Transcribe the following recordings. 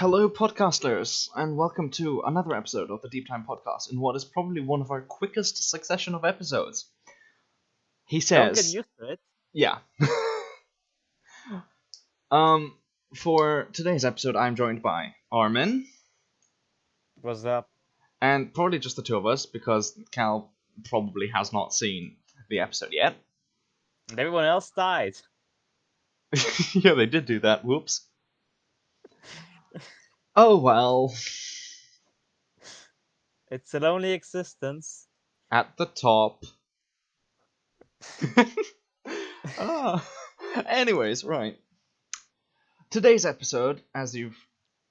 Hello, podcasters, and welcome to another episode of the Deep Time Podcast in what is probably one of our quickest succession of episodes. He Don't get says, used to it. yeah. For today's episode, I'm joined by Armin, What's up? and probably just the two of us, because Cal probably has not seen the episode yet. And everyone else died. Yeah, they did do that, whoops. Oh well. It's a lonely existence. At the top. Anyways, right. Today's episode, as you've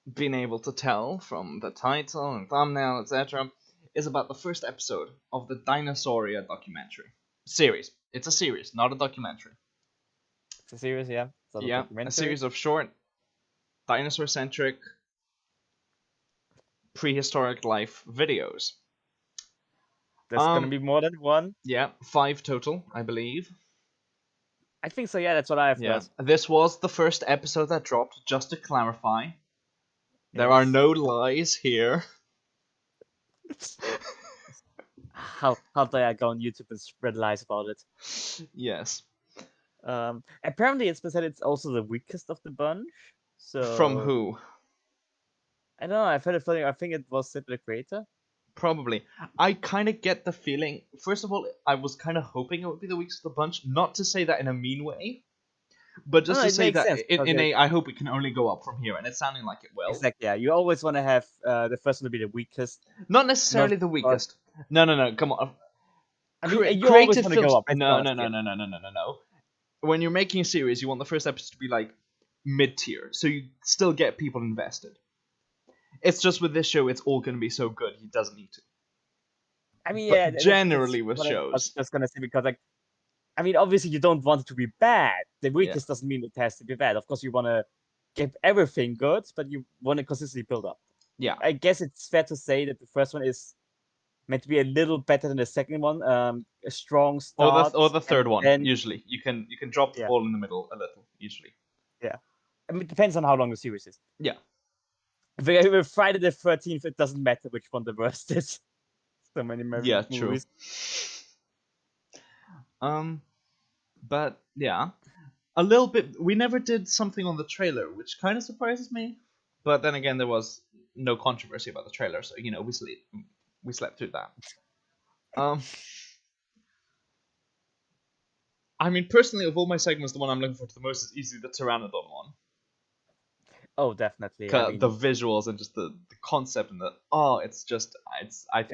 been able to tell from the title and thumbnail, etc., is about the first episode of the Dinosauria documentary series. It's a series, not a documentary. It's a series, yeah. It's not a documentary. A series of short, dinosaur-centric, prehistoric life videos. There's gonna be more than one. Yeah, 5 total, I believe. I think so, yeah, that's what I've got. This was the first episode that dropped, just to clarify. There are no lies here. How dare I go on YouTube and spread lies about it? Yes. Apparently it's been said it's also the weakest of the bunch. So From who? I don't know, I've heard a feeling, I think it was simply the creator. Probably. I kind of get the feeling, first of all, I was kind of hoping it would be the weakest of the bunch, not to say that in a mean way, but just to say that I hope it can only go up from here, and it's sounding like it will. Exactly, yeah. You always want to have the first one to be the weakest. Not necessarily the weakest. No, come on. I mean, you always want to go up. No. When you're making a series, you want the first episode to be like mid-tier, so you still get people invested. It's just with this show, it's all going to be so good, he doesn't need to. I mean, but yeah. generally with shows. I was just going to say, because, like, I mean, obviously you don't want it to be bad. The weakest doesn't mean it has to be bad. Of course, you want to get everything good, but you want to consistently build up. Yeah. I guess it's fair to say that the first one is meant to be a little better than the second one. A strong start. Or the third one, usually. You can drop the ball in the middle a little, usually. Yeah. I mean, it depends on how long the series is. Yeah. With Friday the 13th, it doesn't matter which one the worst is. So many movies. True. But yeah, a little bit. We never did something on the trailer, which kind of surprises me. But then again, there was no controversy about the trailer, so we slept through that. I mean, personally, of all my segments, the one I'm looking forward to the most is easily the Pteranodon one. Oh, definitely. The visuals and just the concept and I think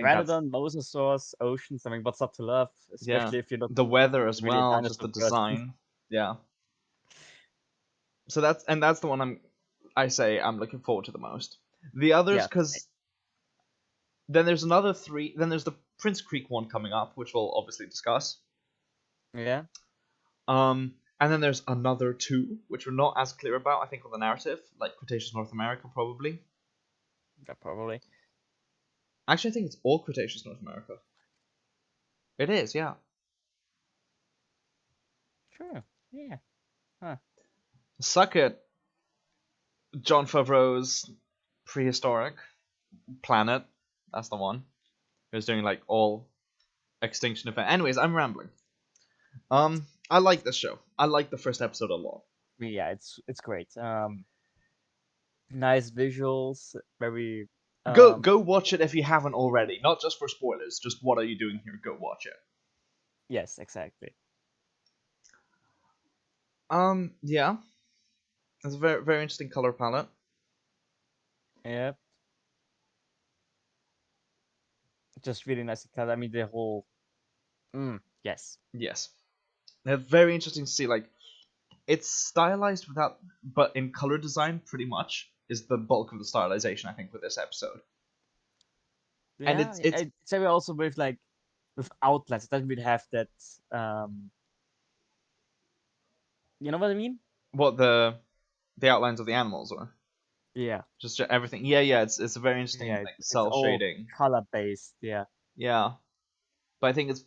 Pteranodon, Mosasaurs, oceans. I mean, what's up to love? Especially if you look the weather as really well, just the design. Yeah. So that's the one I'm looking forward to the most. The others, because then there's another 3. Then there's the Prince Creek one coming up, which we'll obviously discuss. Yeah. And then there's another 2, which we're not as clear about, I think, on the narrative, like Cretaceous North America, probably. Yeah, probably. Actually, I think it's all Cretaceous North America. It is, yeah. Sure, yeah. Huh. Suck it, Jon Favreau's prehistoric planet. That's the one. He was doing, like, all extinction event. Anyways, I'm rambling. I like this show. I like the first episode a lot. Yeah, it's great. Nice visuals, very. Go watch it if you haven't already. Not just for spoilers. Just what are you doing here? Go watch it. Yes, exactly. Yeah. It's a very, very interesting color palette. Yep. Just really nice color. I mean, the whole. Yes. Yes. They're very interesting to see. Like, it's stylized but in color design, pretty much is the bulk of the stylization, I think, with this episode. Yeah, and it's also with outlets. It doesn't really have that. You know what I mean? What, the outlines of the animals, or? Yeah. Just everything. Yeah. It's a very interesting cell shading. Color based. Yeah. Yeah. But I think it's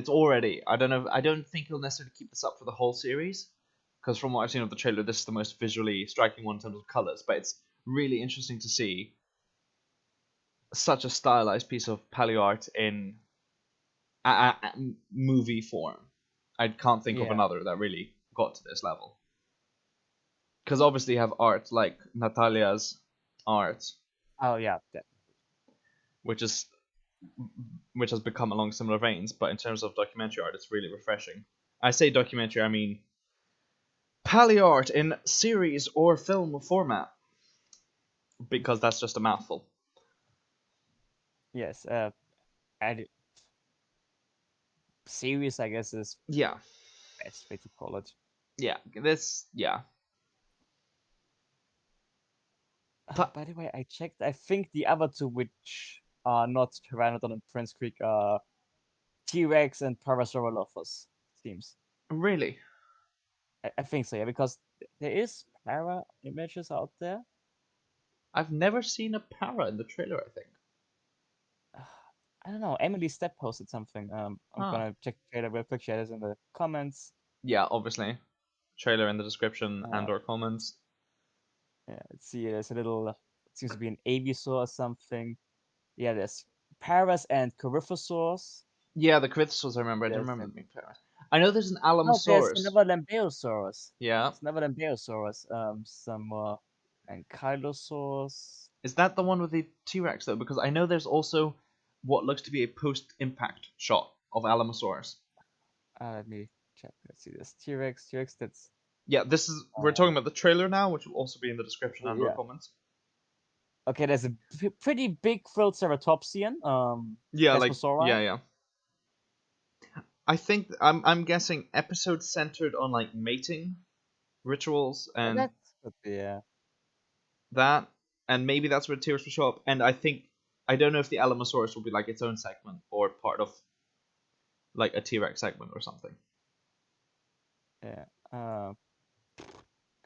already. I don't know. I don't think he'll necessarily keep this up for the whole series, because from what I've seen of the trailer, this is the most visually striking one in terms of colors. But it's really interesting to see such a stylized piece of paleo art in a movie form. I can't think of Yeah. another that really got to this level. Because obviously you have art like Natalia's art, Oh yeah. which is which has become along similar veins, but in terms of documentary art, it's really refreshing. I say documentary, I mean paleo art in series or film format, because that's just a mouthful. Yes. And series, I guess, is Yeah, best way to call it. yeah. But By the way, I checked. I think the other two, which are not Pteranodon and Prince Creek, are T-Rex and Parasaurolophus. Seems. really, I think so. Yeah, because there is para images out there. I've never seen a para in the trailer, I think. I don't know. Emily Step posted something. I'm Ah. gonna check the trailer real quick. Share this in the comments. Yeah, obviously. Trailer in the description and Uh, or comments. yeah, let's see. There's a little. It seems to be an Avisaur or something. Yeah, there's Paras and Coryphosaurs. Yeah, the Crithsos I remember. I don't There's remember an them being paras. I know there's an oh, there's Alamosaurus. another Lambeosaurus. Yeah. There's another Lambeosaurus. Some more Ankylosaurs. Is that the one with the T-Rex though? Because I know there's also what looks to be a post-impact shot of Alamosaurus. Let me check. Let's see this T-Rex. T-Rex. That's Yeah, this is we're uh, talking about the trailer now, which will also be in the description and or yeah. comments. Okay, there's a pretty big frilled ceratopsian. Yeah, Thesmosauri. yeah. I think I'm guessing episodes centered on like mating rituals and That could be, yeah. that, and maybe that's where T-Rex will show up. And I don't know if the Alamosaurus will be like its own segment or part of like a T-Rex segment or something. Yeah.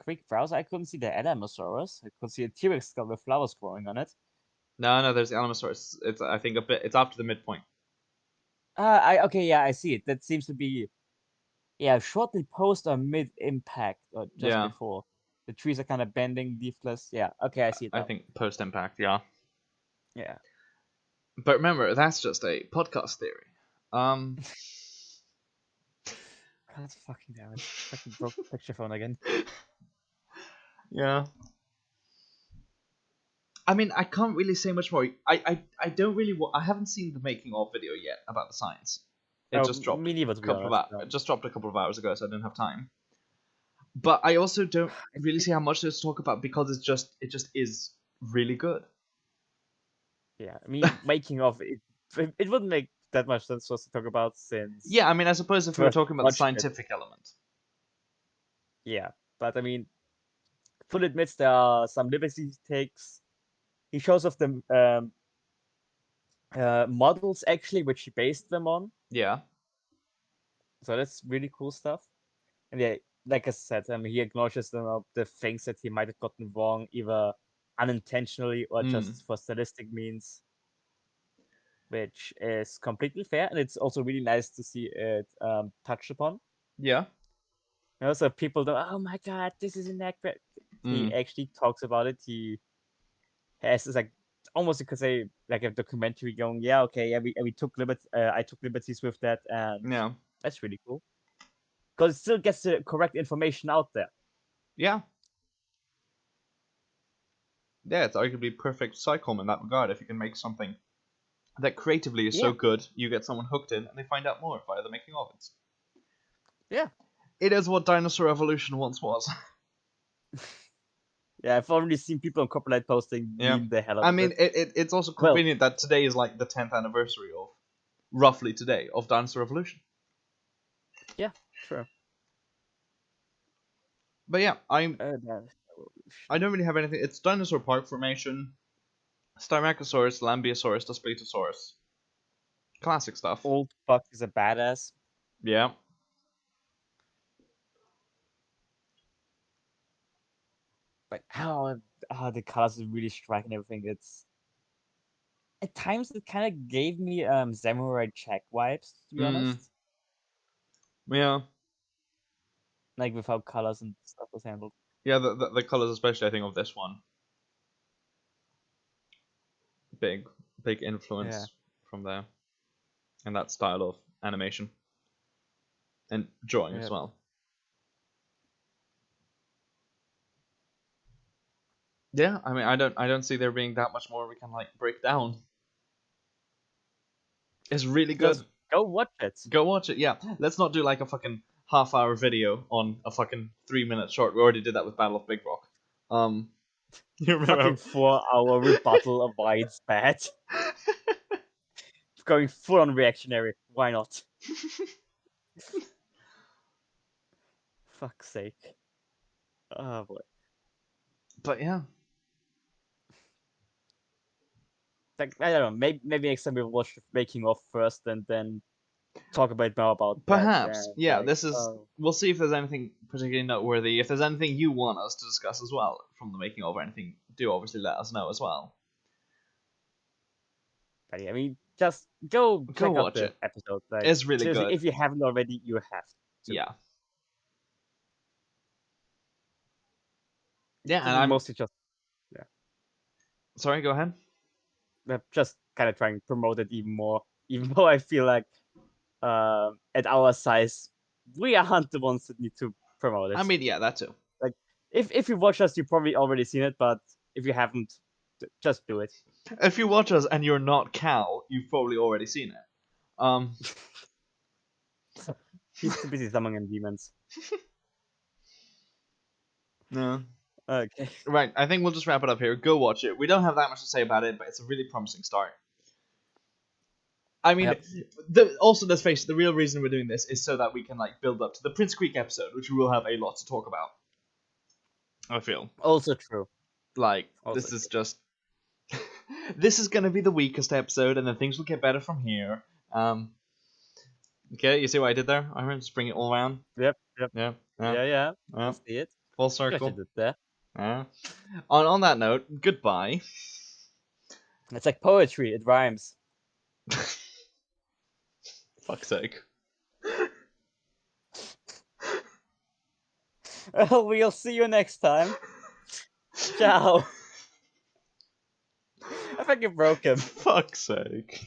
Quick browser. I couldn't see the Adamosaurus. I could see a T-Rex skull with flowers growing on it. No, there's the Alamosaurus. It's I think a bit. It's after the midpoint. I okay, yeah, I see it. That seems to be yeah, shortly post or mid impact or just Yeah, before. The trees are kind of bending, leafless. Yeah, okay, I see it I now. think post impact. Yeah, Yeah. but remember that's just a podcast theory. Um, God fucking damn it! Fucking broke the picture phone again. yeah. I mean, I can't really say much more. I don't really. I haven't seen the making of video yet about the science. It Oh, just dropped me neither, to a be couple of honest. it just dropped a couple of hours ago, so I didn't have time. But I also don't really see how much there's to talk about because it just is really good. Yeah, I mean, making of it, it wouldn't make that much sense for us to talk about since Yeah, I mean, I suppose if we were first talking about the watched it. scientific element. Yeah, but I mean, full admits there are some liberties he takes. He shows off the models actually, which he based them on. Yeah, So that's really cool stuff. And yeah, like I said, he acknowledges the things that he might have gotten wrong, either unintentionally or mm. just for stylistic means, which is completely fair. And it's also really nice to see it touched upon. Yeah, So people don't, oh my god, this is inaccurate. He mm. actually talks about it. He has this like almost you could say like a documentary going, yeah, okay, yeah, we took I took liberties with that, and Yeah, that's really cool because it still gets the correct information out there. yeah, yeah. It's arguably perfect psychom in that regard. If you can make something that creatively is Yeah, so good, you get someone hooked in, and they find out more via the making of it. yeah, It is what Dinosaur Evolution once was. yeah. I've already seen people on Copperlight posting Yeah, meme the hell out I of mean, it. it's also Well, convenient that today is like the 10th anniversary of roughly today of Dinosaur Evolution. yeah, sure. But yeah, That's I evolution. don't really have anything. It's Dinosaur Park Formation, Styracosaurus, Lambeosaurus, Daspletosaurus. Classic stuff. Old fuck is a badass. Yeah. Like how the colors are really striking everything. It's at times it kind of gave me Samurai Jack vibes, to be Mm. honest. Yeah. Like with how colors and stuff was handled. Yeah, the colors, especially, I think, of this one. big influence from there, and that style of animation and drawing as well. Yeah, I mean, I don't see there being that much more we can like break down. It's really good. Just go watch it. Go watch it. Yeah, let's not do like a fucking half-hour video on a fucking 3-minute short. We already did that with Battle of Big Rock. You remember? Fucking 4-hour rebuttal of why it's bad. Going full on reactionary. Why not? Fuck's sake. Oh boy. But yeah. Like, I don't know. Maybe next time we'll watch the making of first, and then talk a bit more about perhaps. that. Yeah, like, this is. We'll see if there's anything particularly noteworthy. If there's anything you want us to discuss as well from the making of or anything, do obviously let us know as well. But yeah, I mean, just go check out watch the it. episode. Like, It's really seriously, good. if you haven't already, you have to. Yeah. Yeah, So and I'm mostly just sorry. Go ahead. just kind of trying to promote it even more. Even though I feel like at our size, we aren't the ones that need to promote it. I mean, yeah, that too. Like, if you watch us, you've probably already seen it. But if you haven't, just do it. If you watch us and you're not Cal, you've probably already seen it. He's too busy summoning demons. No. Okay. Right, I think we'll just wrap it up here. Go watch it. We don't have that much to say about it, but it's a really promising start. I mean, also, let's face it, the real reason we're doing this is so that we can like build up to the Prince Creek episode, which we will have a lot to talk about. I feel. Also true. Like, Also this is just... this is going to be the weakest episode, and then things will get better from here. Okay, you see what I did there? I'm going to just bring it all around. Yep. Yeah. I see it. Full circle. Did there. On that note, goodbye. It's like poetry. It rhymes. Fuck's sake. Well, we'll see you next time. Ciao. I think you broke him. Fuck's sake.